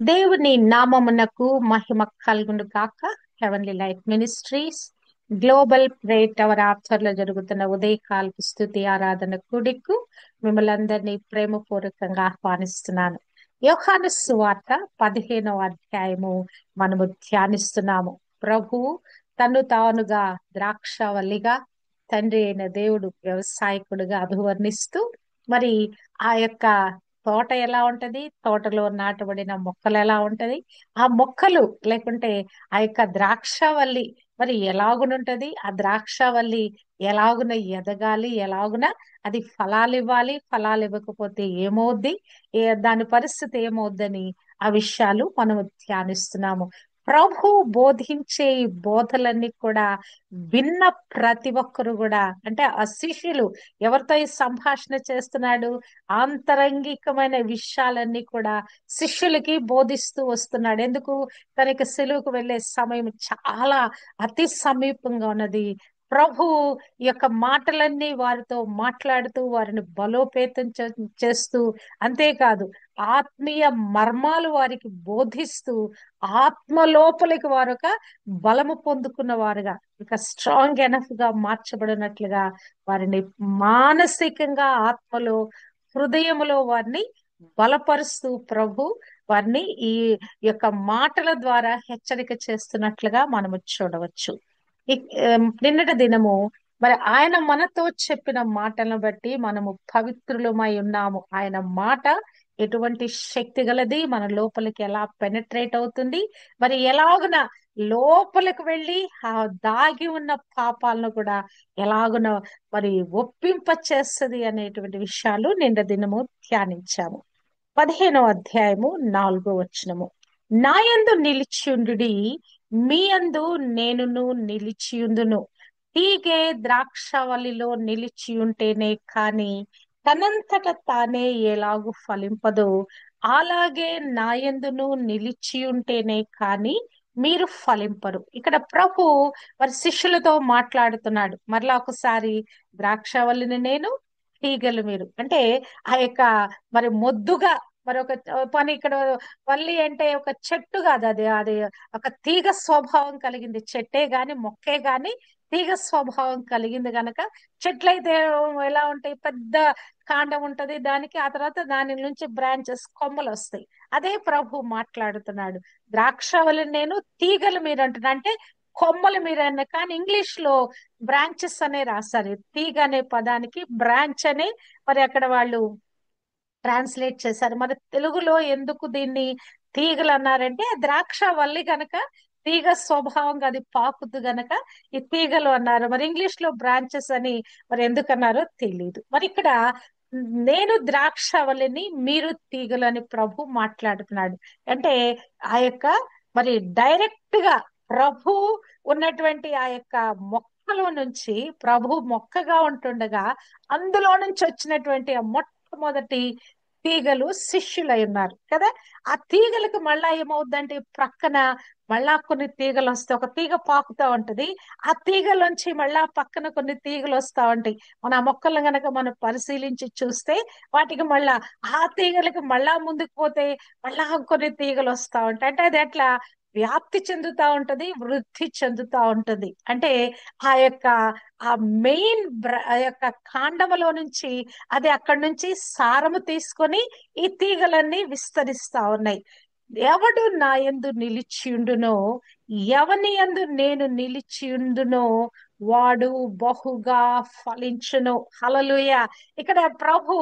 దేవుని నామమునకు మహిమ కలుగును గాక. Heavenly life ministries global prayer tower after లో జరుగుతున్న ఉదయకాలపు స్తుతి ఆరాధన కూడికు మిమ్మల్ని అందరినీ ప్రేమపూర్వకంగా ఆహ్వానిస్తున్నాను. యోహాను సువార్త 15వ అధ్యాయము మనము ధ్యానిస్తున్నాము. ప్రభువు తను తానుగా ద్రాక్షవల్లిగా, తండ్రి అయిన దేవుడు వ్యవసాయకుడుగా అభివర్ణిస్తూ, మరి ఆ యొక్క తోట ఎలా ఉంటది, తోటలో నాటబడిన మొక్కలు ఎలా ఉంటది, ఆ మొక్కలు లేకుంటే ఆ యొక్క ద్రాక్షవల్లి మరి ఎలాగునుంటది, ఆ ద్రాక్షవల్లి ఎలాగున ఎదగాలి, ఎలాగున అది ఫలాలు ఇవ్వాలి, ఫలాలు ఇవ్వకపోతే ఏమవుద్ది, దాని పరిస్థితి ఏమవుద్దని ఆ విషయాలు మనం ధ్యానిస్తున్నాము. ప్రభు బోధించే ఈ బోధలన్నీ కూడా విన్న ప్రతి ఒక్కరు కూడా, అంటే ఆ శిష్యులు ఎవరితో ఈ సంభాషణ చేస్తున్నాడు, ఆంతరంగికమైన విషయాలన్నీ కూడా శిష్యులకి బోధిస్తూ వస్తున్నాడు. ఎందుకు? తనకి సెలువుకు వెళ్ళే సమయం చాలా అతి సమీపంగా ఉన్నది. ప్రభు ఈ యొక్క మాటలన్నీ వారితో మాట్లాడుతూ వారిని బలోపేతం చేస్తూ, అంతేకాదు ఆత్మీయ మర్మాలు వారికి బోధిస్తూ, ఆత్మ లోపలికి వారు ఒక బలము పొందుకున్న వారుగా, ఇక స్ట్రాంగ్ ఎనఫ్ గా మార్చబడినట్లుగా వారిని మానసికంగా, ఆత్మలో, హృదయములో వారిని బలపరుస్తూ ప్రభు వారిని ఈ యొక్క మాటల ద్వారా హెచ్చరిక చేస్తున్నట్లుగా మనము చూడవచ్చు. నిన్నటి దినము మరి ఆయన మనతో చెప్పిన మాటలను బట్టి మనము పవిత్రులమై ఉన్నాము. ఆయన మాట ఎటువంటి శక్తి గలది, మన లోపలికి ఎలా పెనట్రేట్ అవుతుంది, మరి ఎలాగున లోపలికి వెళ్ళి ఆ దాగి ఉన్న పాపాలను కూడా ఎలాగున మరి ఒప్పింప చేస్తుంది అనేటువంటి విషయాలు నిన్న దినము ధ్యానించాము. 15వ అధ్యాయము 4వ వచనము. నాయందు నిలిచియుండుడి, మీ యందు నేనును నిలిచియుందును. తీగె ద్రాక్షవల్లిలో నిలిచియుంటేనే కాని తనంతట తానే ఎలాగు ఫలింపదో, అలాగే నాయందును నిలిచియుంటేనే కాని మీరు ఫలింపరు. ఇక్కడ ప్రభు మరి శిష్యులతో మాట్లాడుతున్నాడు. మరలా ఒకసారి, ద్రాక్షవల్లిని నేను, తీగలు మీరు. అంటే ఆ యొక్క మరి మొద్దుగా మరి ఒక పని ఇక్కడ వల్లి అంటే ఒక చెట్టు కాదు, అది అది ఒక తీగ స్వభావం కలిగింది. చెట్టే గాని మొక్కే గాని తీగ స్వభావం కలిగింది గనక, చెట్లయితే ఎలా ఉంటాయి, పెద్ద కాండం ఉంటది దానికి, ఆ తర్వాత దాని నుంచి బ్రాంచెస్, కొమ్మలు వస్తాయి. అదే ప్రభు మాట్లాడుతున్నాడు. ద్రాక్షవల్లి నేను, తీగలు మీరు అంటున్నా, అంటే కొమ్మలు మీరు అన్న. కానీ ఇంగ్లీష్ లో బ్రాంచెస్ అనే రాస్తారు. తీగ అనే పదానికి బ్రాంచ్ అనే మరి అక్కడ వాళ్ళు ట్రాన్స్లేట్ చేశారు. మరి తెలుగులో ఎందుకు దీన్ని తీగలు అన్నారంటే, ద్రాక్ష వల్లి గనక తీగ స్వభావంగా అది పాకుద్దు గనక ఈ తీగలు అన్నారు. మరి ఇంగ్లీష్ లో బ్రాంచెస్ అని మరి ఎందుకన్నారో తెలియదు. మరి ఇక్కడ నేను ద్రాక్షవల్లిని, మీరు తీగలు అని ప్రభు మాట్లాడుతున్నాడు. అంటే ఆ యొక్క మరి డైరెక్ట్ గా ప్రభు ఉన్నటువంటి ఆ యొక్క మొక్కలో నుంచి, ప్రభు మొక్కగా ఉంటుండగా అందులో నుంచి వచ్చినటువంటి ఆ మొట్టమొదటి తీగలు శిష్యులై ఉన్నారు కదా. ఆ తీగలకు మళ్ళా ఏమవుద్దంటే, ప్రక్కన మళ్ళా కొన్ని తీగలు వస్తాయి. ఒక తీగ పాకుతా ఉంటది, ఆ తీగలోంచి మళ్ళా పక్కన కొన్ని తీగలు వస్తా ఉంటాయి. మన ఆ మొక్కలను గనక మనం పరిశీలించి చూస్తే వాటికి మళ్ళా ఆ తీగలకి మళ్ళా ముందుకు పోతే మళ్ళా కొన్ని తీగలు వస్తా ఉంటాయి. అంటే అది అట్లా వ్యాప్తి చెందుతా ఉంటది, వృద్ధి చెందుతా ఉంటది. అంటే ఆ యొక్క ఆ మెయిన్ ఆ యొక్క కాండములో నుంచి అది అక్కడి నుంచి సారము తీసుకొని ఈ తీగలన్నీ విస్తరిస్తా ఉన్నాయి. ఎవడు నా యందు నిలిచియుండునో, ఎవని యందు నేను నిలిచియుండునో వాడు బహుగా ఫలించును. హల్లెలూయా. ఇక్కడ ప్రభు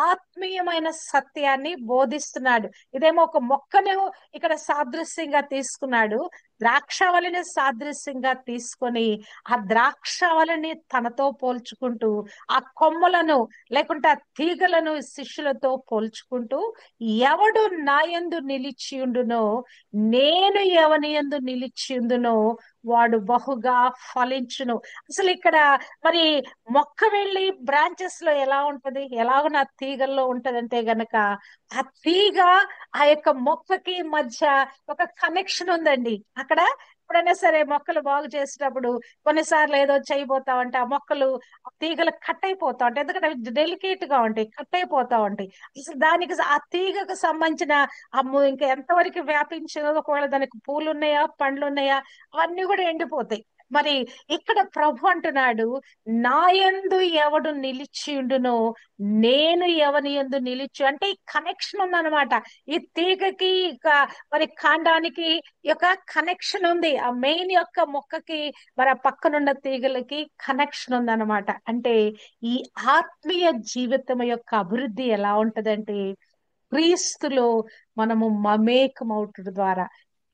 ఆత్మీయమైన సత్యాన్ని బోధిస్తున్నాడు. ఇదేమో ఒక మొక్కను ఇక్కడ సాదృశ్యంగా తీసుకున్నాడు, ద్రాక్షవల్లిని సాదృశ్యంగా తీసుకొని ఆ ద్రాక్షవల్లిని తనతో పోల్చుకుంటూ, ఆ కొమ్మలను లేకుంటే ఆ తీగలను శిష్యులతో పోల్చుకుంటూ, ఎవడు నా యందు నిలిచియుండునో, నేను ఎవని యందు నిలిచియుందునో వాడు బహుగా ఫలించును. అసలు ఇక్కడ మరి మొక్క వెళ్ళి బ్రాంచెస్ లో ఎలా ఉంటది, ఎలాగో నా తీగల్లో ఉంటదంటే గనక, ఆ తీగ ఆ యొక్క మొక్కకి మధ్య ఒక కనెక్షన్ ఉందండి. అక్కడ ఎప్పుడైనా సరే మొక్కలు బాగు చేసేటప్పుడు కొన్నిసార్లు ఏదో చేయబోతా ఉంటే ఆ మొక్కలు ఆ తీగలు కట్ అయిపోతా ఉంటాయి, ఎందుకంటే అవి డెలికేట్ గా ఉంటాయి, కట్ అయిపోతా ఉంటాయి. అసలు దానికి ఆ తీగకు సంబంధించిన ఇంకా ఎంతవరకు వ్యాపించిందో, ఒకవేళ దానికి పూలు ఉన్నాయా పండ్లు ఉన్నాయా అవన్నీ కూడా ఎండిపోతాయి. మరి ఇక్కడ ప్రభు అంటున్నాడు, నా యందు ఎవడు నిలిచియుండునో నేను ఎవని యందు నిలిచి, అంటే ఈ కనెక్షన్ ఉందన్నమాట. ఈ తీగకి మరి కాండానికి యొక్క కనెక్షన్ ఉంది, ఆ మెయిన్ యొక్క మొక్కకి మరి ఆ పక్కనున్న తీగలకి కనెక్షన్ ఉందన్నమాట. అంటే ఈ ఆత్మీయ జీవితం యొక్క అభివృద్ధి ఎలా ఉంటదంటే, క్రీస్తులో మనము మమేకమవుట ద్వారా,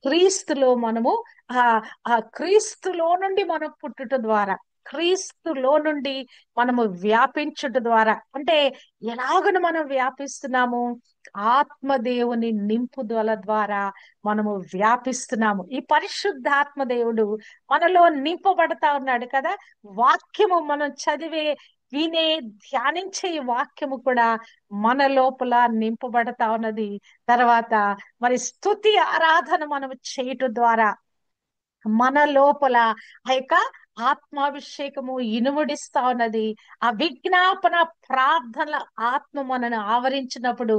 క్రీస్తులో మనము ఆ ఆ క్రీస్తులో నుండి మనం పుట్టుట ద్వారా, క్రీస్తులో నుండి మనము వ్యాపించుట ద్వారా, అంటే ఎలాగను మనం వ్యాపిస్తున్నాము, ఆత్మదేవుని నింపుదల ద్వారా మనము వ్యాపిస్తున్నాము. ఈ పరిశుద్ధాత్మ దేవుడు మనలో నింపబడతా ఉన్నాడు కదా. వాక్యము మనం చదివే, వినే, ధ్యానించే ఈ వాక్యము కూడా మన లోపల నింపబడతా ఉన్నది. తర్వాత మరి స్తుతి ఆరాధన మనం చేయటం ద్వారా మన లోపల ఆ యొక్క ఆత్మాభిషేకము ఇనుముడిస్తా ఉన్నది. ఆ విజ్ఞాపన ప్రార్థనల ఆత్మ మనను ఆవరించినప్పుడు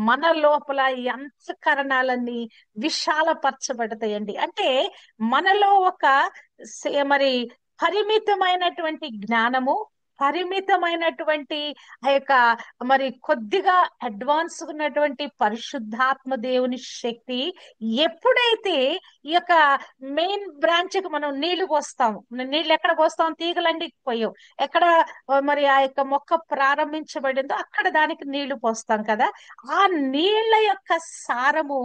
మన లోపల ఈ అంతఃకరణాలన్నీ విశాలపరచబడతాయండి. అంటే మనలో ఒక మరి పరిమితమైనటువంటి జ్ఞానము, పరిమితమైనటువంటి ఆ యొక్క మరి కొద్దిగా అడ్వాన్స్ ఉన్నటువంటి పరిశుద్ధాత్మ దేవుని శక్తి ఎప్పుడైతే ఈ యొక్క మెయిన్ బ్రాంచ్ కి మనం నీళ్లు పోస్తాం, నీళ్లు ఎక్కడ పోస్తాం, తీగలండికి పోయాం, ఎక్కడ మరి ఆ యొక్క మొక్క ప్రారంభించబడిందో అక్కడ దానికి నీళ్లు పోస్తాం కదా. ఆ నీళ్ల యొక్క సారము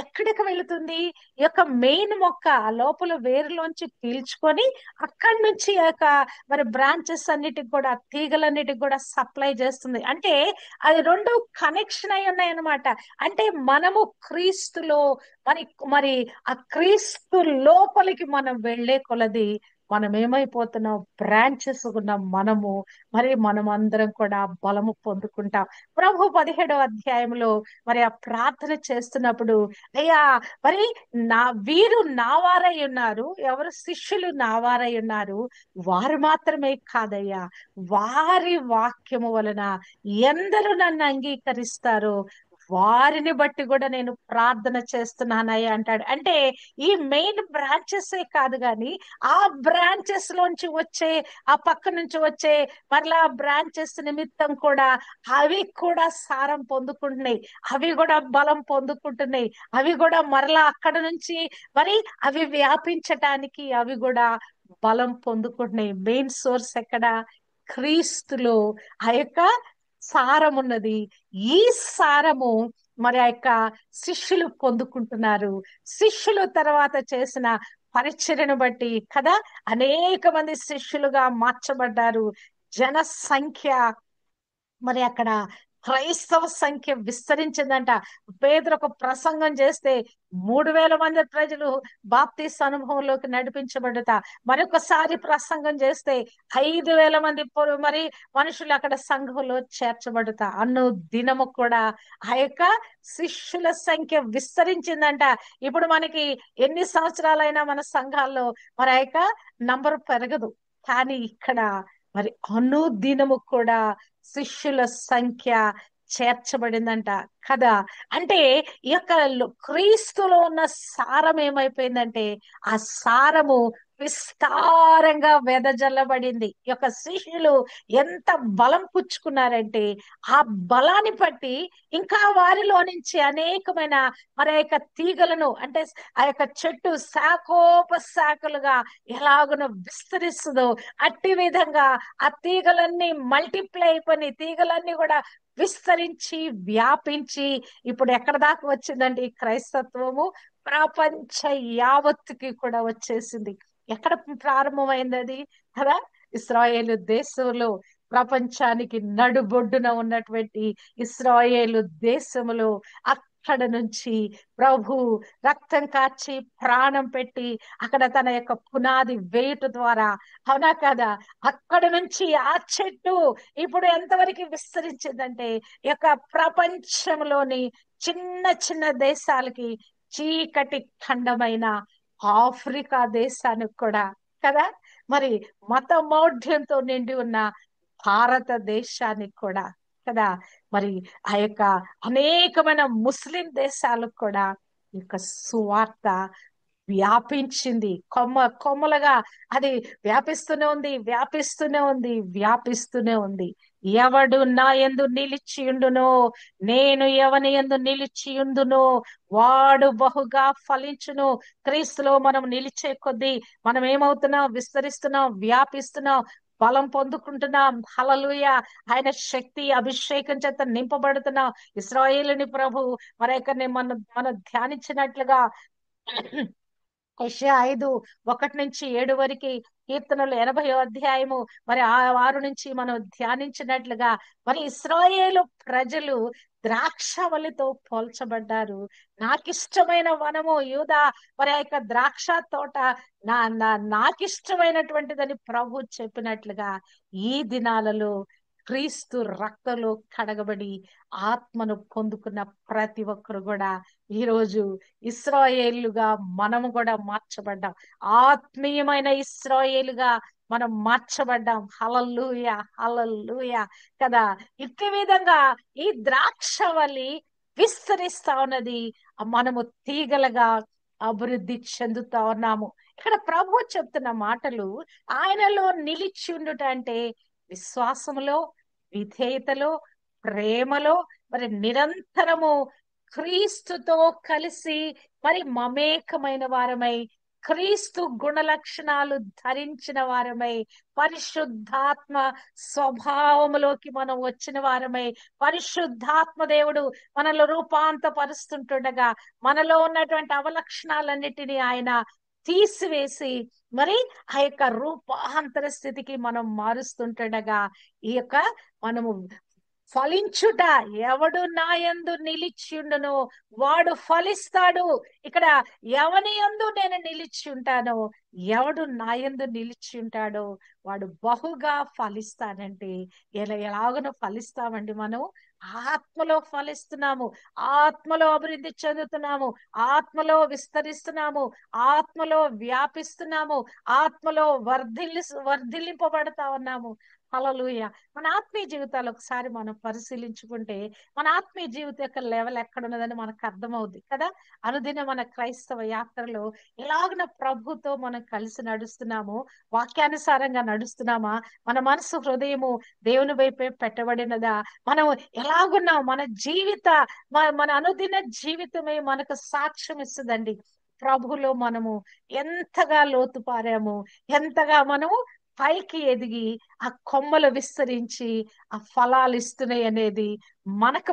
ఎక్కడికి వెళుతుంది, ఈ యొక్క మెయిన్ మొక్క ఆ లోపల వేరులోంచి పీల్చుకొని అక్కడి నుంచి ఆ యొక్క మరి బ్రాంచెస్ అన్నిటికి కూడా, తీగలన్నిటికి కూడా సప్లై చేస్తుంది. అంటే అది రెండు కనెక్షన్ అయి ఉన్నాయి అన్నమాట. అంటే మనము క్రీస్తులో మరి మరి ఆ క్రీస్తు లోపలికి మనం వెళ్ళే కొలది మనం ఏమైపోతున్నాం, బ్రాంచెస్ ఉన్న మనము మరి మనం అందరం కూడా బలము పొందుకుంటాం. ప్రభు 17వ అధ్యాయంలో మరి ఆ ప్రార్థన చేస్తున్నప్పుడు, అయ్యా మరి వీరు నా వారై ఉన్నారు, ఎవరు శిష్యులు నా వారై ఉన్నారు, వారు మాత్రమే కాదయ్యా, వారి వాక్యము వలన ఎందరూ నన్ను అంగీకరిస్తారో వారిని బట్టి కూడా నేను ప్రార్థన చేస్తున్నానయ్యా అంటాడు. అంటే ఈ మెయిన్ బ్రాంచెస్ కాదు కానీ ఆ బ్రాంచెస్ లోంచి వచ్చే, ఆ పక్క నుంచి వచ్చే మరలా బ్రాంచెస్ నిమిత్తం కూడా అవి కూడా సారం పొందుకుంటున్నాయి, అవి కూడా బలం పొందుకుంటున్నాయి, అవి కూడా మరలా అక్కడ నుంచి మరి అవి వ్యాపించటానికి అవి కూడా బలం పొందుకుంటున్నాయి. మెయిన్ సోర్స్ ఎక్కడ, క్రీస్తులో ఆ యొక్క సారం ఉన్నది. ఈ సారము మరి ఆ యొక్క శిష్యులు పొందుకుంటున్నారు. శిష్యులు తర్వాత చేసిన పరిచర్యను బట్టి కదా అనేక మంది శిష్యులుగా మార్చబడ్డారు. జన సంఖ్య మరి అక్కడ క్రైస్తవ సంఖ్య విస్తరించిందంట. పేదరు ఒక ప్రసంగం చేస్తే 3,000 మంది ప్రజలు బాప్తీస్ అనుభవంలోకి నడిపించబడతా, మరొకసారి ప్రసంగం చేస్తే 5,000 మంది మరి మనుషులు అక్కడ సంఘంలో చేర్చబడతా. అన్ను దినము కూడా ఆ యొక్క శిష్యుల సంఖ్య విస్తరించిందంట. ఇప్పుడు మనకి ఎన్ని సంవత్సరాలైనా మన సంఘాల్లో మరి ఆ యొక్క నంబర్ పెరగదు, కానీ ఇక్కడ మరి అనుదినము కూడా శిష్యుల సంఖ్య చేర్చబడిందంట కదా. అంటే ఈ యొక్క క్రీస్తులో ఉన్న సారం ఏమైపోయిందంటే, ఆ సారము విస్తారంగా వెదజల్లబడింది. ఈ యొక్క శిష్యులు ఎంత బలం పుచ్చుకున్నారంటే, ఆ బలాన్ని బట్టి ఇంకా వారిలో నుంచి అనేకమైన మరి యొక్క తీగలను, అంటే ఆ యొక్క చెట్టు శాఖోపశాఖలుగా ఎలాగునో విస్తరిస్తుందో అట్టి విధంగా ఆ తీగలన్నీ మల్టిప్లై అయిపోయి, తీగలన్నీ కూడా విస్తరించి వ్యాపించి ఇప్పుడు ఎక్కడ దాకా వచ్చిందంటే ఈ క్రైస్తత్వము ప్రపంచ యావత్తుకి కూడా వచ్చేసింది. ఎక్కడ ప్రారంభమైంది అది కదా, ఇశ్రాయేలు దేశంలో, ప్రపంచానికి నడుబొడ్డున ఉన్నటువంటి ఇశ్రాయేలు దేశములో. అక్కడ నుంచి ప్రభు రక్తం కార్చి ప్రాణం పెట్టి అక్కడ తన యొక్క పునాది వేయుట ద్వారా, అవునా కదా, అక్కడ నుంచి ఆ చెట్టు ఇప్పుడు ఎంతవరకు విస్తరించిందంటే ఈ యొక్క ప్రపంచంలోని చిన్న చిన్న దేశాలకి చీకటి ఖండమైన ఆఫ్రికా దేశానికి కూడా కదా, మరి మత మౌఢ్యంతో నిండి ఉన్న భారతదేశానికి కూడా కదా, మరి ఆ యొక్క అనేకమైన ముస్లిం దేశాలకు కూడా ఈ యొక్క సువార్త వ్యాపించింది. కొమ్మ కొమ్మలుగా అది వ్యాపిస్తూనే ఉంది, వ్యాపిస్తూనే ఉంది, వ్యాపిస్తూనే ఉంది. ఎవడు నా యందు నిలిచియుండునో, నేను ఎవని యందు నిలిచియుందునో వాడు బహుగా ఫలించును. క్రీస్తులో మనం నిలిచే కొద్దీ మనం ఏమవుతున్నాం? విస్తరిస్తున్నాం, వ్యాపిస్తున్నాం, బలం పొందుకుంటున్నాం. హల్లెలూయా! ఆయన శక్తి అభిషేకం చేత నింపబడుతున్నాం. ఇశ్రాయేలుని ప్రభు మరి యొక్క మనం ధ్యానించినట్లుగా యెషయా 5:1-7 వరకు, కీర్తనలు 80వ అధ్యాయము మరి 6 నుంచి మనం ధ్యానించినట్లుగా మరి ఇశ్రాయేలు ప్రజలు ద్రాక్షవల్లితో పోల్చబడ్డారు. నాకిష్టమైన వనము యూదా, మరి ఆ యొక్క ద్రాక్ష తోట నాకిష్టమైనటువంటిదని ప్రభు చెప్పినట్లుగా ఈ దినాలలో క్రీస్తు రక్తంలో కడగబడి ఆత్మను పొందుకున్న ప్రతి ఒక్కరు కూడా ఈరోజు ఇశ్రాయేలుగా మనము కూడా మార్చబడ్డాం. ఆత్మీయమైన ఇశ్రాయేలుగా మనం మార్చబడ్డాం. హల్లెలూయా, హల్లెలూయా కదా. ఇట్టి విధంగా ఈ ద్రాక్షవల్లి విస్తరిస్తా ఉన్నది. మనము తీగలుగా అభివృద్ధి చెందుతా ఉన్నాము. ఇక్కడ ప్రభు చెప్తున్న మాటలు, ఆయనలో నిలిచి ఉండుట అంటే విశ్వాసములో, విధేయతలో, ప్రేమలో, మరి నిరంతరము క్రీస్తుతో కలిసి మరి మమేకమైన వారమై, క్రీస్తు గుణ లక్షణాలు ధరించిన వారమై, పరిశుద్ధాత్మ స్వభావములోకి మనం వచ్చిన వారమై, పరిశుద్ధాత్మ దేవుడు మనలో రూపాంతపరుస్తుంటుండగా మనలో ఉన్నటువంటి అవలక్షణాలన్నిటినీ ఆయన తీసివేసి మరి ఆ యొక్క రూపాంతర స్థితికి మనం మారుస్తుంటుండగా ఈ యొక్క మనము ఫలించుట, ఎవడు నా యందు నిలిచియుండునో వాడు ఫలిస్తాడు. ఇక్కడ ఎవని యందు నేను నిలిచి ఉంటానో, ఎవడు నా యందు నిలిచి ఉంటాడో వాడు బహుగా ఫలిస్తానంటే ఎలాగనో ఫలిస్తామండి. మనం ఆత్మలో ఫలిస్తున్నాము, ఆత్మలో అభివృద్ధి చెందుతున్నాము, ఆత్మలో విస్తరిస్తున్నాము, ఆత్మలో వ్యాపిస్తున్నాము, ఆత్మలో వర్ధిల్లింపబడతా ఉన్నాము. హల్లెలూయా. మన ఆత్మీయ జీవితాలు ఒకసారి మనం పరిశీలించుకుంటే మన ఆత్మీయ జీవితం యొక్క లెవెల్ ఎక్కడ ఉన్నదని మనకు అర్థమవుద్ది కదా. అనుదిన మన క్రైస్తవ యాత్రలో ఎలాగన ప్రభుతో మనం కలిసి నడుస్తున్నాము, వాక్యానుసారంగా నడుస్తున్నామా, మన మనసు హృదయము దేవుని వైపే పెట్టబడినదా, మనం ఎలాగున్నాం, మన మన అనుదిన జీవితమే మనకు సాక్ష్యం ఇస్తుందండి. ప్రభులో మనము ఎంతగా లోతుపారాము, ఎంతగా మనము పైకి ఎదిగి ఆ కొమ్మలు విస్తరించి ఆ ఫలాలు ఇస్తున్నాయి అనేది మనకి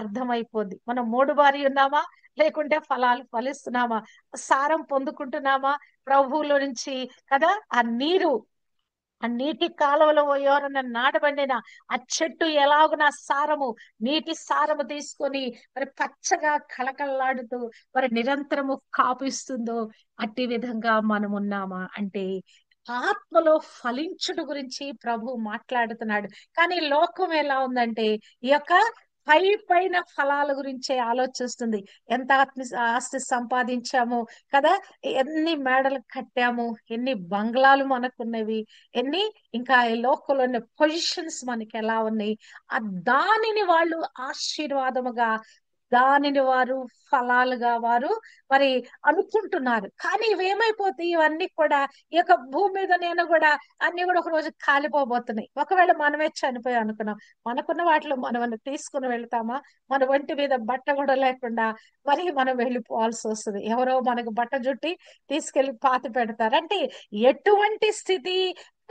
అర్థమైపోద్ది. మనం మూడు బారి ఉన్నామా, లేకుంటే ఫలాలు ఫలిస్తున్నామా, సారం పొందుకుంటున్నామా ప్రభువులో నుంచి కదా. ఆ నీటి కాలువలో ఎవరన్నా నాటబడిన ఆ చెట్టు ఎలాగున సారము, నీటి సారము తీసుకొని మరి పచ్చగా కళకళలాడుతూ మరి నిరంతరము కాపిస్తుందో అట్టి విధంగా మనం ఉన్నామా అంటే ఆత్మలో ఫలించుట గురించి ప్రభు మాట్లాడుతున్నాడు. కానీ లోకం ఎలా ఉందంటే ఈ యొక్క పైన ఫలాల గురించే ఆలోచిస్తుంది. ఎంత ఆస్తి సంపాదించాము కదా, ఎన్ని మేడలు కట్టాము, ఎన్ని బంగ్లాలు మనకున్నవి, ఎన్ని ఇంకా ఈ లోకంలో ఉన్న పొజిషన్స్ మనకి ఎలా ఉన్నాయి, ఆ దానిని వాళ్ళు ఆశీర్వాదముగా, దానిని వారు ఫలాలుగా వారు మరి అనుకుంటున్నారు. కానీ ఇవేమైపోతాయి, ఇవన్నీ కూడా ఈ యొక్క భూమి మీద నేను కూడా అన్ని కూడా ఒక రోజు కాలిపోబోతున్నాయి. ఒకవేళ మనమే చనిపోయాం అనుకున్నాం, మనకున్న వాటిలో మనం తీసుకుని వెళ్తామా? మన ఒంటి మీద బట్ట కూడా లేకుండా మరి మనం వెళ్ళిపోవాల్సి వస్తుంది. ఎవరో మనకు బట్ట జుట్టి తీసుకెళ్లి పాతి పెడతారు. అంటే ఎటువంటి స్థితి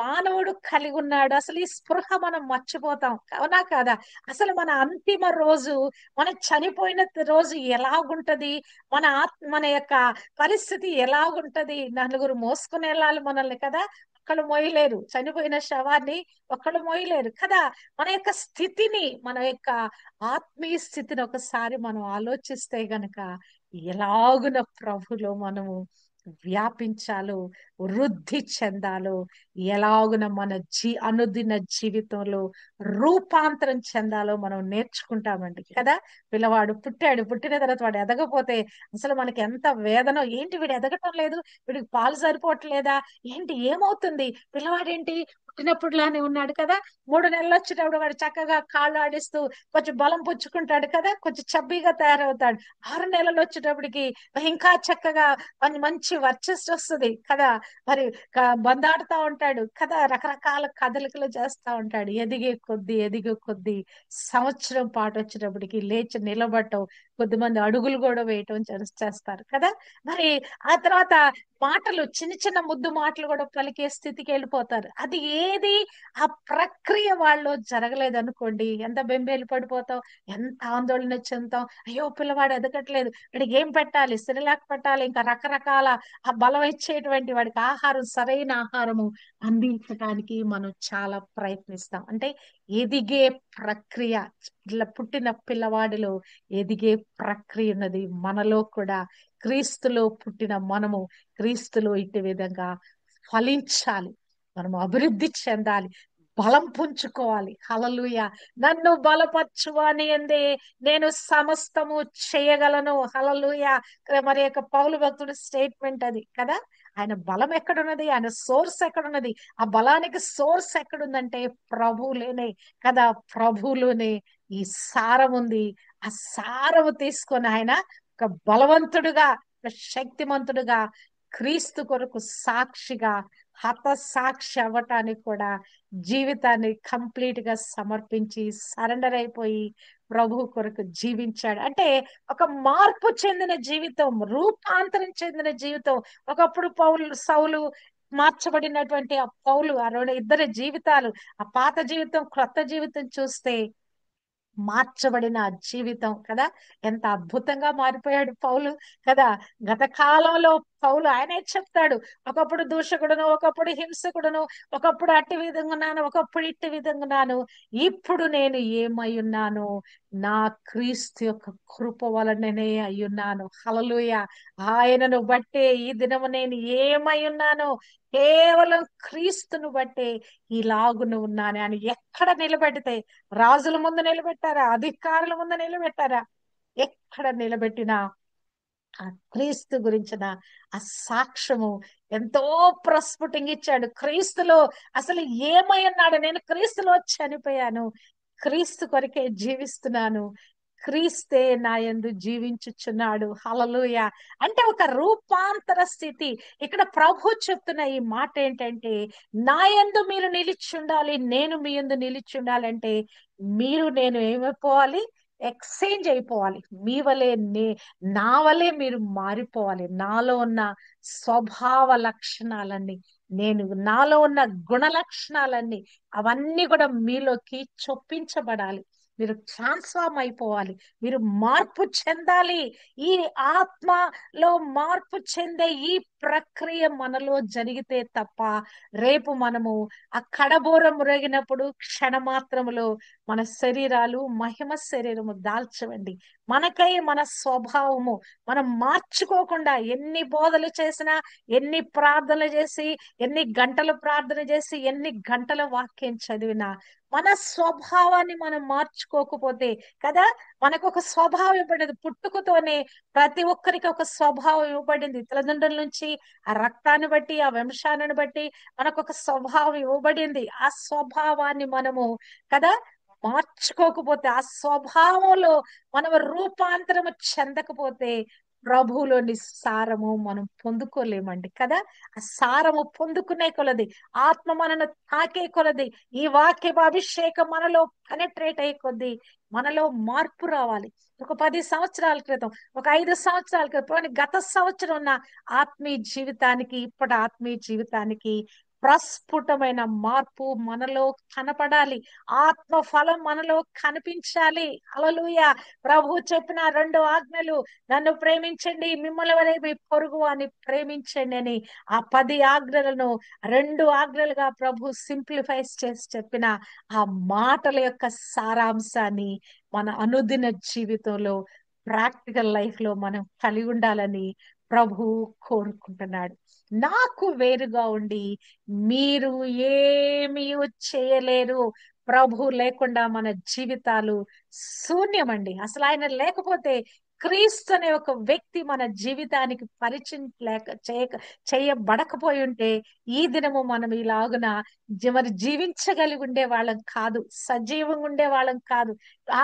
మానవుడు కలిగి ఉన్నాడు, అసలు ఈ స్పృహ మనం మర్చిపోతాం. అవునా కాదా? అసలు మన అంతిమ రోజు, మన చనిపోయిన రోజు ఎలాగుంటది, మన యొక్క పరిస్థితి ఎలాగుంటది, నలుగురు మోసుకుని వెళ్ళాలి మనల్ని కదా, ఒక్కళ్ళు మోయలేరు. చనిపోయిన శవాన్ని ఒక్కళ్ళు మోయలేరు కదా. మన యొక్క స్థితిని, మన యొక్క ఆత్మీయ స్థితిని ఒకసారి మనం ఆలోచిస్తే గనక ఎలాగున ప్రభులో మనము వ్యాపించాలో, వృద్ధి చెందాలో, ఎలాగున మన అనుదిన జీవితంలో రూపాంతరం చెందాలో మనం నేర్చుకుంటామండి కదా. పిల్లవాడు పుట్టాడు, పుట్టిన తర్వాత వాడు ఎదగపోతే అసలు మనకి ఎంత వేదన. ఏంటి వీడు ఎదగటం లేదు, వీడికి పాలు సరిపోవట్లేదా, ఏంటి ఏమవుతుంది, పిల్లవాడేంటి పుట్టినప్పుడులానే ఉన్నాడు కదా, 3 నెలలు వచ్చేటప్పుడు వాడు చక్కగా కాళ్ళు ఆడిస్తూ కొంచెం బలం పుచ్చుకుంటాడు కదా, కొంచెం చబ్బీగా తయారవుతాడు. 6 నెలలు వచ్చేటప్పటికి ఇంకా చక్కగా మంచి వర్చస్సు వస్తుంది కదా. మరి బందాడుతా ఉంటాడు కదా, రకరకాల కదలికలు చేస్తా ఉంటాడు. ఎదిగే కొద్దీ సంవత్సరం పాటు వచ్చేటప్పటికి లేచి నిలబడటం, కొద్దిమంది అడుగులు కూడా వేయటం చేస్తారు కదా. మరి ఆ తర్వాత మాటలు, చిన్న చిన్న ముద్దు మాటలు కూడా పలికే స్థితికి వెళ్ళిపోతారు. అది ఏది ఆ ప్రక్రియ వాళ్ళు జరగలేదనుకోండి, ఎంత బెంబేలు పడిపోతాం, ఎంత ఆందోళన చెందుతాం. అయ్యో పిల్లవాడు ఎదగట్లేదు, వాడికి ఏం పెట్టాలి, సిరిలాక్ పెట్టాలి, ఇంకా రకరకాల ఆ బలం ఇచ్చేటువంటి వాడికి ఆహారం, సరైన ఆహారము అందించడానికి మనం చాలా ప్రయత్నిస్తాం. అంటే ఎదిగే ప్రక్రియ, పుట్టిన పిల్లవాడిలో ఎదిగే ప్రక్రియ ఉన్నది. మనలో కూడా క్రీస్తులో పుట్టిన మనము క్రీస్తులో ఇటు విధంగా ఫలించాలి, మనం అభివృద్ధి చెందాలి, బలం పుంజుకోవాలి. హల్లెలూయా. నన్ను బలపరచువాని అందే నేను సమస్తము చేయగలను. హల్లెలూయా. మరి యొక్క పౌలు భక్తుడు స్టేట్మెంట్ అది కదా. ఆయన బలం ఎక్కడున్నది, ఆయన సోర్స్ ఎక్కడున్నది, ఆ బలానికి సోర్స్ ఎక్కడుందంటే ప్రభువులోనే కదా. ప్రభువులోనే ఈ సారం ఉంది. ఆ సారము తీసుకొని ఆయన ఒక బలవంతుడుగా, ఒక శక్తిమంతుడుగా, క్రీస్తు కొరకు సాక్షిగా, హత సాక్షి అవ్వటానికి కూడా జీవితాన్ని కంప్లీట్ గా సమర్పించి సరెండర్ అయిపోయి ప్రభు కొరకు జీవించాడు. అంటే ఒక మార్పు చెందిన జీవితం, రూపాంతరం చెందిన జీవితం. ఒకప్పుడు సౌలు మార్చబడినటువంటి ఆ పౌలు, ఆ ఇద్దరి జీవితాలు, ఆ పాత జీవితం, క్రొత్త జీవితం చూస్తే మార్చబడిన ఆ జీవితం కదా, ఎంత అద్భుతంగా మారిపోయాడు పౌలు కదా. గత కాలంలో పౌలు ఆయనే చెప్తాడు, ఒకప్పుడు దూషకుడును, ఒకప్పుడు హింసకుడును, ఒకప్పుడు అట్టి విధంగా ఉన్నాను, ఒకప్పుడు ఇట్టి విధంగా ఉన్నాను, ఇప్పుడు నేను ఏమై ఉన్నాను, నా క్రీస్తు యొక్క కృప వలననే అయ్యున్నాను. హల్లెలూయా. ఆయనను బట్టే ఈ దినము నేను ఏమై ఉన్నాను, కేవలం క్రీస్తును బట్టే ఇలాగున ఉన్నాను అని. ఎక్కడ నిలబెడితే, రాజుల ముందు నిలబెట్టారా, అధికారుల ముందు నిలబెట్టారా, ఎక్కడ నిలబెట్టినా ఆ క్రీస్తు గురించిన ఆ సాక్ష్యము ఎంతో ప్రస్ఫుటంగా ఇచ్చాడు. క్రీస్తులో అసలు ఏమై ఉన్నాడు, నేను క్రీస్తులో చనిపోయాను, క్రీస్తు కొరకే జీవిస్తున్నాను, క్రీస్తే నా యందు జీవించుచున్నాడు. హల్లెలూయా. అంటే ఒక రూపాంతర స్థితి. ఇక్కడ ప్రభు చెప్తున్న ఈ మాట ఏంటంటే, నా యందు మీరు నిలిచి ఉండాలి, నేను మీ యందు నిలిచి ఉండాలంటే మీరు నేను ఏమైపోవాలి, ఎక్స్చేంజ్ అయిపోవాలి. మీ వలే నా వలే మీరు మారిపోవాలి. నాలో ఉన్న స్వభావ లక్షణాలన్నీ, నాలో ఉన్న గుణ లక్షణాలన్నీ, అవన్నీ కూడా మీలోకి చొప్పించబడాలి. మీరు ట్రాన్స్ఫార్మ్ అయిపోవాలి, మీరు మార్పు చెందాలి. ఈ ఆత్మలో మార్పు చెందే ఈ ప్రక్రియ మనలో జరిగితే తప్ప రేపు మనము ఆ కడబోరం మ్రోగినప్పుడు క్షణమాత్రములో మన శరీరాలు మహిమ శరీరము దాల్చవండి. మనకై మన స్వభావము మనం మార్చుకోకుండా ఎన్ని బోధలు చేసినా, ఎన్ని ప్రార్థనలు చేసి, ఎన్ని గంటలు ప్రార్థన చేసి, ఎన్ని గంటల వాక్యం చదివినా, మన స్వభావాన్ని మనం మార్చుకోకపోతే కదా. మనకు ఒక స్వభావం ఇవ్వబడింది పుట్టుకతోనే. ప్రతి ఒక్కరికి ఒక స్వభావం ఇవ్వబడింది తల్లిదండ్రుల నుంచి. ఆ రక్తాన్ని బట్టి, ఆ వంశాన్ని బట్టి మనకు ఒక స్వభావం ఇవ్వబడింది. ఆ స్వభావాన్ని మనము కదా మార్చుకోకపోతే, ఆ స్వభావంలో మనం రూపాంతరము చెందకపోతే ప్రభువులోని సారము మనం పొందుకోలేమండి కదా. ఆ సారము పొందుకునే కొలది, ఆత్మ మనను తాకే కొలది, ఈ వాక్య అభిషేకం మనలో పెనట్రేట్ అయ్యే కొద్ది మనలో మార్పు రావాలి. ఒక 10 సంవత్సరాల క్రితం, ఒక 5 సంవత్సరాల క్రితం, గత సంవత్సరం ఉన్న ఆత్మీయ జీవితానికి, ఇప్పటి ఆత్మీయ జీవితానికి ప్రస్ఫుటమైన మార్పు మనలో కనపడాలి. ఆత్మ ఫలం మనలో కనిపించాలి. హల్లెలూయా. ప్రభు చెప్పిన 2 ఆజ్ఞలు, నన్ను ప్రేమించండి, మిమ్మల్ని వలె మీ పొరుగు అని ప్రేమించండి అని, ఆ 10 ఆజ్ఞలను 2 ఆజ్ఞలుగా ప్రభు సింప్లిఫైస్ చేసి చెప్పిన ఆ మాటల యొక్క సారాంశాన్ని మన అనుదిన జీవితంలో, ప్రాక్టికల్ లైఫ్ లో మనం కలిగి ఉండాలని ప్రభు కోరుకుంటున్నాడు. నాకు వేరుగా ఉండి మీరు ఏమీ చేయలేరు. ప్రభు లేకుండా మన జీవితాలు శూన్యమండి. అసలు ఆయన లేకపోతే, క్రీస్తు అనే ఒక వ్యక్తి మన జీవితానికి పరిచయం చేయబడకపోయి ఉంటే, ఈ దినము మనం ఇలాగున మరి జీవించగలిగి ఉండే వాళ్ళం కాదు, సజీవంగా ఉండే వాళ్ళం కాదు,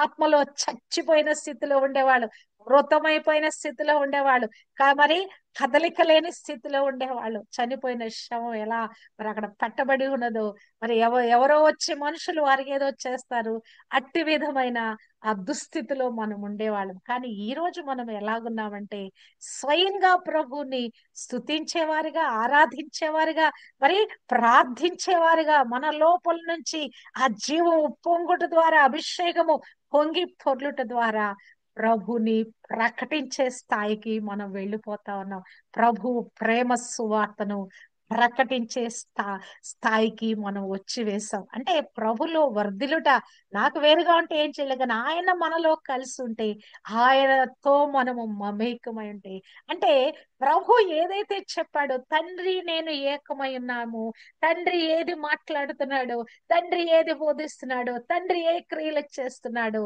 ఆత్మలో చచ్చిపోయిన స్థితిలో ఉండేవాళ్ళు, మృతమైపోయిన స్థితిలో ఉండేవాళ్ళు, మరి కదలిక లేని స్థితిలో ఉండేవాళ్ళు. చనిపోయిన శవం ఎలా మరి అక్కడ పెట్టబడి ఉన్నదో, మరి ఎవరో వచ్చి మనుషులు వారికి ఏదో చేస్తారు, అట్టి విధమైన ఆ దుస్థితిలో మనం ఉండేవాళ్ళం. కానీ ఈ రోజు మనం ఎలాగున్నామంటే, స్వయంగా ప్రభుని స్తుతించేవారుగా, ఆరాధించేవారుగా, మరి ప్రార్థించేవారుగా, మన లోపల నుంచి ఆ జీవం ఉప్పొంగుట ద్వారా, అభిషేకము పొంగి పొర్లుట ద్వారా ప్రభుని ప్రకటించే స్థాయికి మనం వెళ్ళిపోతా ఉన్నాం. ప్రభు ప్రేమ సువార్తను ప్రకటించే స్థాయికి మనం వచ్చి వేసాం. అంటే ప్రభులో వర్ధిలుట, నాకు వేరుగా ఉంటే ఏం చేయలేదు, కానీ ఆయన మనలో కలిసి ఉంటే, ఆయనతో మనము మమేకమై ఉంటే, అంటే ప్రభు ఏదైతే చెప్పాడో, తండ్రి నేను ఏకమై ఉన్నాము, తండ్రి ఏది మాట్లాడుతున్నాడో, తండ్రి ఏది బోధిస్తున్నాడో, తండ్రి ఏ క్రియలు చేస్తున్నాడో,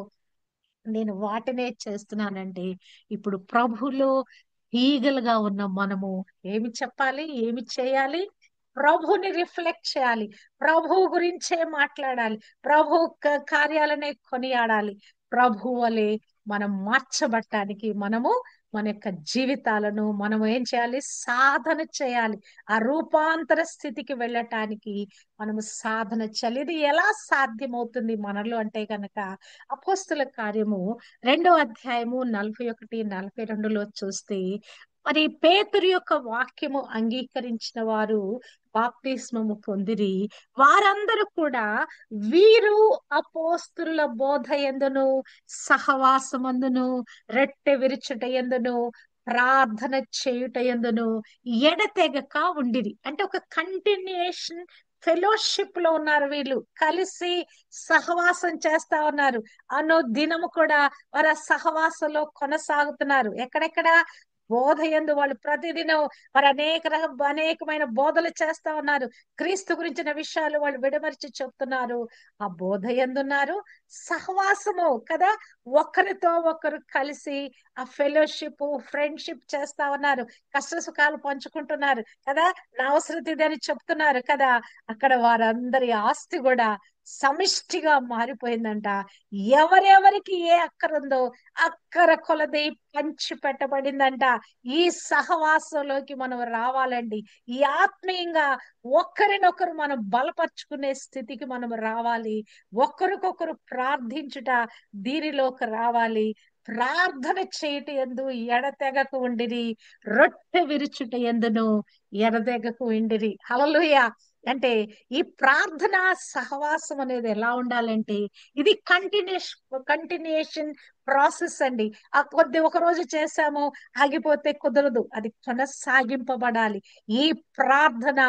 నేను వాటినే చేస్తున్నానంటే, ఇప్పుడు ప్రభులో ఈగలుగా ఉన్న మనము ఏమి చెప్పాలి, ఏమి చేయాలి? ప్రభుని రిఫ్లెక్ట్ చేయాలి, ప్రభు గురించే మాట్లాడాలి, ప్రభు కార్యాలనే కొనియాడాలి. ప్రభు వలె మనం మార్చబడటానికి మనము మన యొక్క జీవితాలను మనం ఏం చేయాలి? సాధన చేయాలి. ఆ రూపాంతర స్థితికి వెళ్ళటానికి మనము సాధన చేయాలి. ఇది ఎలా సాధ్యమవుతుంది మనలో అంటే కనుక, అపోస్తుల కార్యము 2వ అధ్యాయము 41-42లో చూస్తే, మరి పేతురు యొక్క వాక్యము అంగీకరించిన వారు బాప్తిస్మము పొందిరి. వారందరూ కూడా వీరు అపోస్తుల బోధ యందును, సహవాసమందును, రొట్టె విరుచుట యందును, ప్రార్థన చేయుట యందును ఎడతెగక ఉండిరి. అంటే ఒక కంటిన్యూయేషన్ ఫెలోషిప్ లో ఉన్నారు. వీళ్ళు కలిసి సహవాసం చేస్తా ఉన్నారు. అన్నో దినము కూడా వారు ఆ సహవాసంలో కొనసాగుతున్నారు. ఎక్కడెక్కడ? బోధ యందు వాళ్ళు ప్రతిదినం మరి అనేకమైన బోధలు చేస్తా ఉన్నారు. క్రీస్తు గురించిన విషయాలు వాళ్ళు విడమర్చి చెప్తున్నారు. ఆ బోధ యందున్నారు, సహవాసము కదా, ఒకరితో ఒకరు కలిసి ఆ ఫెలోషిప్, ఫ్రెండ్షిప్ చేస్తా ఉన్నారు. కష్ట సుఖాలు పంచుకుంటున్నారు కదా, నా అవసరం ఇదని చెప్తున్నారు కదా. అక్కడ వారందరి ఆస్తి కూడా సమిష్టిగా మారిపోయిందంట. ఎవరెవరికి ఏ అక్కర ఉందో అక్కర కొలది పంచి పెట్టబడిందంట. ఈ సహవాసంలోకి మనం రావాలండి. ఈ ఆత్మీయంగా ఒకరినొకరు మనం బలపరుచుకునే స్థితికి మనం రావాలి. ఒకరికొకరు ప్రార్థించుట, దీనిలోకి రావాలి. ప్రార్థన చేయుట యందు ఎడతెగక ఉండిరి, రొట్టె విరుచుట యందును ఎడతెగకు ఉండిరి. హల్లెలూయా. అంటే ఈ ప్రార్థన సహవాసం అనేది ఎలా ఉండాలంటే, ఇది కంటిన్యూయేషన్ ప్రాసెస్ అండి. ఆ కొద్ది ఒక రోజు చేసాము ఆగిపోతే కుదరదు, అది కొనసాగింపబడాలి. ఈ ప్రార్థన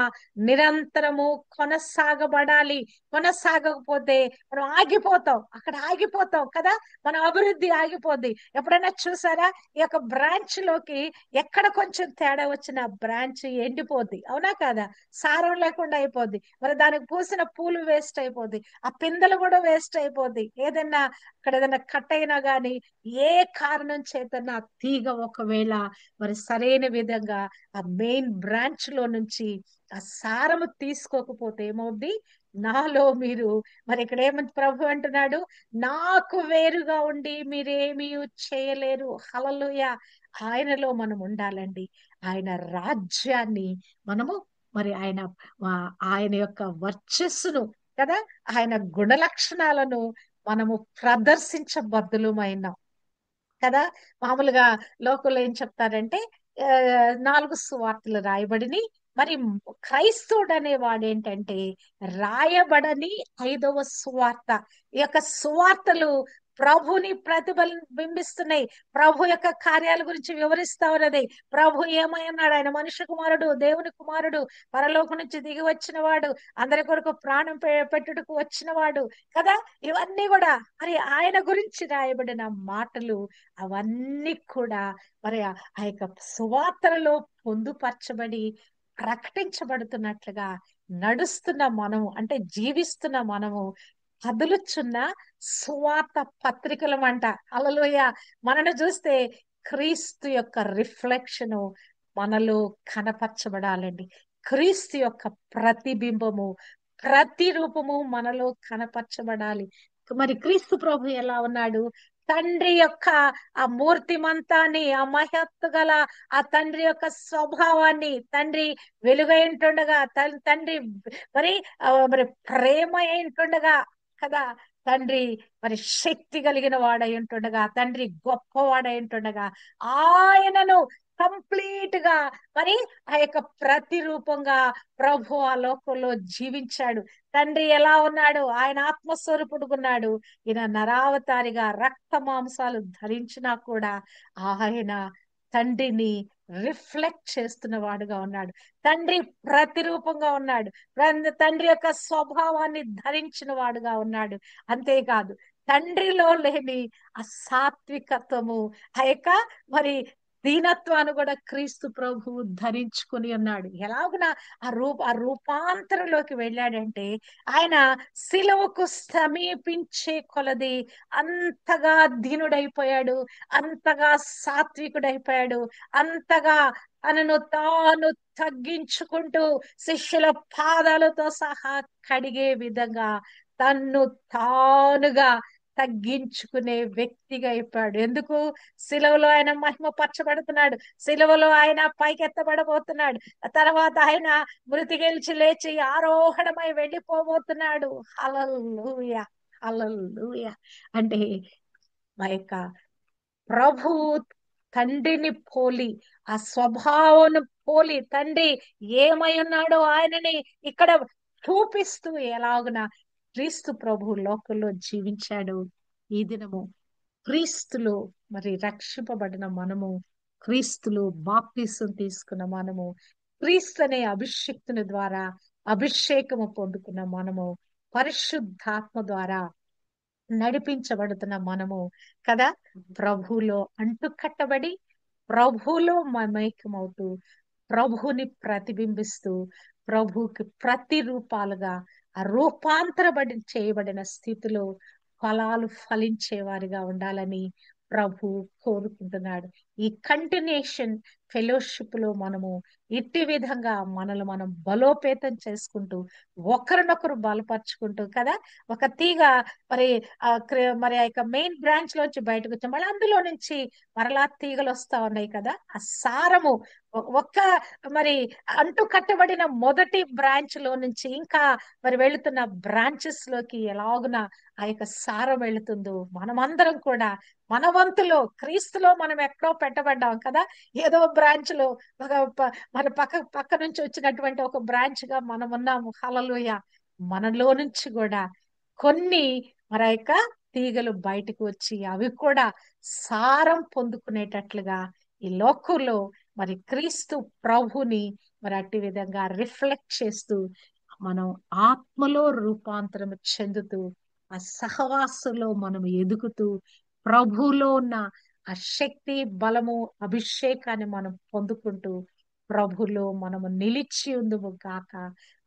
నిరంతరము కొనసాగబడాలి. కొనసాగకపోతే మనం ఆగిపోతాం, అక్కడ ఆగిపోతాం కదా, మన అభివృద్ధి ఆగిపోద్ది. ఎప్పుడైనా చూసారా? ఈ యొక్క బ్రాంచ్ లోకి ఎక్కడ కొంచెం తేడా వచ్చిన బ్రాంచ్ ఎండిపోద్ది, అవునా కాదా? సారం లేకుండా అయిపోద్ది. మరి దానికి పూసిన పూలు వేస్ట్ అయిపోద్ది, ఆ పిందెలు కూడా వేస్ట్ అయిపోద్ది. ఏదైనా అక్కడ ఏదైనా కట్ అయినా గానీ, ఏ కారణం చేతనా తీగ ఒకవేళ మరి సరైన విధంగా ఆ మెయిన్ బ్రాంచ్ లో నుంచి ఆ సారము తీసుకోకపోతే ఏమవుద్ది? నాలో మీరు, మరి ఇక్కడ ఏమంది ప్రభు అంటున్నాడు? నాకు వేరుగా ఉండి మీరేమీ చేయలేరు. హల్లెలూయా. ఆయనలో మనం ఉండాలండి. ఆయన రాజ్యాన్ని మనము మరి ఆయన యొక్క వర్చస్సును కదా, ఆయన గుణ లక్షణాలను మనము ప్రదర్శించబద్దులమైనాం కదా. మామూలుగా లోకంలో ఏం చెప్తారంటే, ఆ, 4 సువార్తలు రాయబడిని. మరి క్రైస్తవుడు అనేవాడు ఏంటంటే, రాయబడని 5వ సువార్త. ఈ యొక్క సువార్తలు ప్రభుని ప్రతిబింబిస్తున్నాయి. ప్రభు యొక్క కార్యాల గురించి వివరిస్తా ఉన్నది. ప్రభు ఏమై ఉన్నాడు? ఆయన మనుష్య కుమారుడు, దేవుని కుమారుడు, పరలోకం నుంచి దిగి వచ్చిన వాడు, అందరి కొరకు ప్రాణం పెట్టుటకు వచ్చిన వాడు కదా. ఇవన్నీ కూడా మరి ఆయన గురించి రాయబడిన మాటలు, అవన్నీ కూడా మరి ఆ యొక్క సువార్తలలో పొందుపరచబడి ప్రకటించబడుతున్నట్లుగా నడుస్తున్న మనము, అంటే జీవిస్తున్న మనము కదులుచున్న సువార్త పత్రికలమంట. హల్లెలూయ. మనను చూస్తే క్రీస్తు యొక్క రిఫ్లెక్షన్ మనలో కనపరచబడాలండి. క్రీస్తు యొక్క ప్రతిబింబము, ప్రతిరూపము మనలో కనపరచబడాలి. మరి క్రీస్తు ప్రభు ఎలా ఉన్నాడు? తండ్రి యొక్క ఆ మూర్తిమంతాన్ని, ఆ మహత్తు గల ఆ తండ్రి యొక్క స్వభావాన్ని, తండ్రి వెలుగై ఉంటుండగా, తండ్రి మరి మరి ప్రేమ ఉంటుండగా కదా, తండ్రి మరి శక్తి కలిగిన వాడై ఉంటుండగా, తండ్రి గొప్పవాడై ఉంటుండగా, ఆయనను కంప్లీట్ గా మరి ఆ యొక్క ప్రతిరూపంగా ప్రభు ఆ లోకంలో జీవించాడు. తండ్రి ఎలా ఉన్నాడు? ఆయన ఆత్మస్వరూపుడుకున్నాడు. ఈయన నరావతారిగా రక్త మాంసాలు ధరించినా కూడా ఆయన తండ్రిని రిఫ్లెక్ట్ చేస్తున్న వాడుగా ఉన్నాడు. తండ్రి ప్రతిరూపంగా ఉన్నాడు. తండ్రి యొక్క స్వభావాన్ని ధరించిన వాడుగా ఉన్నాడు. అంతేకాదు, తండ్రిలో లేని ఆ సాత్వికత్వము, ఆ యొక్క మరి దీనత్వాన్ని కూడా క్రీస్తు ప్రభువు ధరించుకుని ఉన్నాడు. ఎలాగున ఆ రూపాంతరంలోకి వెళ్ళాడంటే, ఆయన సిలువకు సమీపించే కొలది అంతగా దీనుడైపోయాడు, అంతగా సాత్వికుడైపోయాడు, అంతగా తనను తాను తగ్గించుకుంటూ శిష్యుల పాదాలతో సహా కడిగే విధంగా తన్ను తానుగా తగ్గించుకునే వ్యక్తిగా అయిపోయాడు. ఎందుకు? సిలువలో ఆయన మహిమ పరచబడుతున్నాడు. సిలువలో ఆయన పైకెత్తబడబోతున్నాడు. తర్వాత ఆయన మృతి గెలిచి లేచి ఆరోహణమై వెళ్ళిపోబోతున్నాడు. హల్లెలూయా, హల్లెలూయా. అంటే మా యొక్క ప్రభు తండ్రిని పోలి, ఆ స్వభావం పోలి, తండ్రి ఏమై ఉన్నాడో ఆయనని ఇక్కడ చూపిస్తూ ఎలాగున క్రీస్తు ప్రభు లోకంలో జీవించాడు. ఈ దినము క్రీస్తులో మరి రక్షింపబడిన మనము, క్రీస్తులో బాప్తిసం తీసుకున్న మనము, క్రీస్తు అనే అభిషేక్తుని ద్వారా అభిషేకము పొందుకున్న మనము, పరిశుద్ధాత్మ ద్వారా నడిపించబడుతున్న మనము కదా, ప్రభువులో అంటుకట్టబడి, ప్రభువులో మమైక్యమవుతూ, ప్రభువుని ప్రతిబింబిస్తూ, ప్రభువుకి ప్రతిరూపాలుగా ఆ రూపాంతరబడి చేయబడిన స్థితిలో ఫలాలు ఫలించే వారిగా ఉండాలని ప్రభు కోరుకుంటున్నాడు. ఈ కంటిన్యూషన్ ఫెలోషిప్ లో మనము ఇట్టి విధంగా మనల్ని మనం బలోపేతం చేసుకుంటూ, ఒకరినొకరు బలపరుచుకుంటూ కదా, ఒక తీగ మరి మరి ఆ యొక్క మెయిన్ బ్రాంచ్ లోంచి బయటకు వచ్చాం, మళ్ళీ అందులో నుంచి మరలా తీగలు వస్తా ఉన్నాయి కదా. ఆ సారము ఒక్క మరి అంటు కట్టబడిన మొదటి బ్రాంచ్ లో నుంచి ఇంకా మరి వెళుతున్న బ్రాంచెస్ లోకి ఎలాగున ఆ యొక్క సారం వెళుతుందో, మనమందరం కూడా మన వంతులో క్రీస్తులో మనం ఎక్కడో పెట్టబడ్డాం కదా. ఏదో బ్రాంచ్ లో ఒక మన పక్క నుంచి వచ్చినటువంటి ఒక బ్రాంచ్ గా మనం ఉన్నాము. హల్లెలూయా. మనలో నుంచి కూడా కొన్ని మరి యొక్క తీగలు బయటకు వచ్చి అవి కూడా సారం పొందుకునేటట్లుగా ఈ లోకంలో మరి క్రీస్తు ప్రభుని మరి అట్టి విధంగా రిఫ్లెక్ట్ చేస్తూ, మనం ఆత్మలో రూపాంతరం చెందుతూ, ఆ సహవాసంలో మనం ఎదుగుతూ, ప్రభులో ఉన్న ఆ శక్తి, బలము, అభిషేకాన్ని మనం పొందుకుంటూ, ప్రభులో మనము నిలిచి ఉందుము గాక.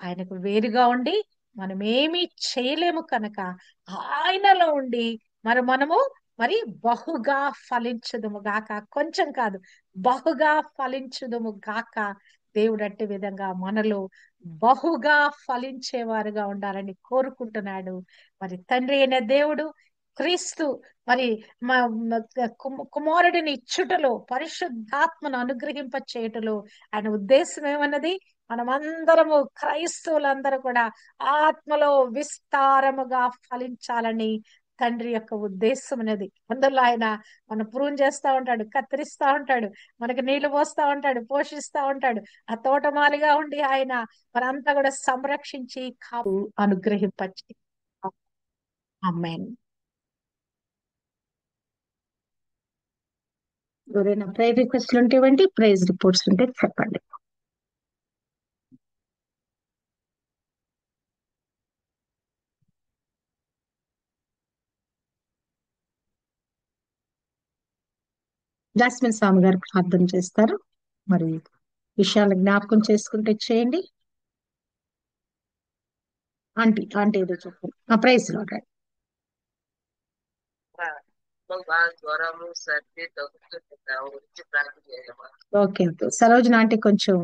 ఆయనకు వేరుగా ఉండి మనం ఏమీ చేయలేము కనుక, ఆయనలో ఉండి మనము మరి బహుగా ఫలించుదుము గాక. కొంచెం కాదు, బహుగా ఫలించుదుము గాక. దేవుడు అట్టి విధంగా మనలో బహుగా ఫలించేవారుగా ఉండాలని కోరుకుంటున్నాడు. మరి తండ్రి అయిన దేవుడు క్రీస్తు మరి కుమారుడిని ఇచ్చుటలో, పరిశుద్ధాత్మను అనుగ్రహింప చేయుటలో ఆయన ఉద్దేశం ఏమన్నది? మనమందరము క్రైస్తవులందరూ కూడా ఆత్మలో విస్తారముగా ఫలించాలని తండ్రి యొక్క ఉద్దేశం అనేది. అందులో ఆయన మనం ప్రూన్ చేస్తా ఉంటాడు, కత్తిరిస్తా ఉంటాడు, మనకి నీళ్లు పోస్తా ఉంటాడు, పోషిస్తా ఉంటాడు. ఆ తోటమాలిగా ఉండి ఆయన మనంతా కూడా సంరక్షించి కాపు అనుగ్రహింపచి. ఆమేన్. ఎవరైనా ప్రైజ్ రిక్వెస్ట్లు ఉంటే ఇవ్వండి, ప్రైజ్ రిపోర్ట్స్ ఉంటే చెప్పండి. జాస్మిన్ స్వామి గారు ప్రార్థన చేస్తారు. మరి విషయాలు జ్ఞాపకం చేసుకుంటే చేయండి. ఆంటీ ఆంటీ ఏదో చెప్పండి. ప్రైజ్ లో ఓకే ఓకే. సరోజన ఆంటీ కొంచెం